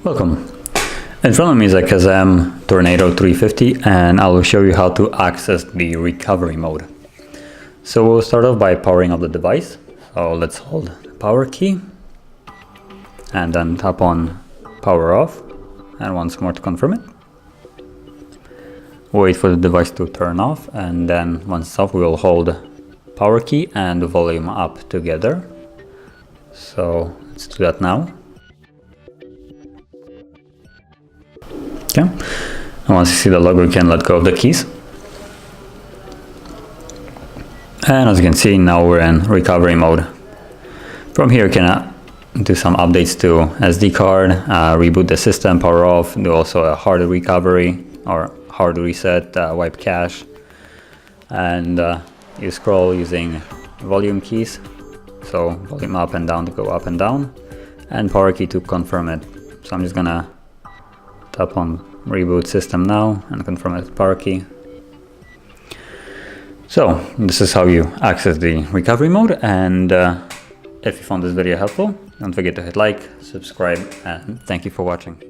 Welcome. In front of me is a KAZAM Tornado 350 and I will show you how to access the recovery mode. So we'll start off by powering up the device. So let's hold the power key and then tap on power off and once more to confirm it. Wait for the device to turn off and then once it's off we will hold power key and the volume up together. So let's do that now. Okay, and once you see the logo you can let go of the keys. And as you can see now we're in recovery mode. From here you can do some updates to SD card, reboot the system, power off, do also a hard recovery or hard reset, wipe cache, and you scroll using volume keys, so volume up and down to go up and down, and power key to confirm it. So I'm just gonna tap on reboot system now and confirm it with power key. So this is how you access the recovery mode, and if you found this video helpful, don't forget to hit like, subscribe, and thank you for watching.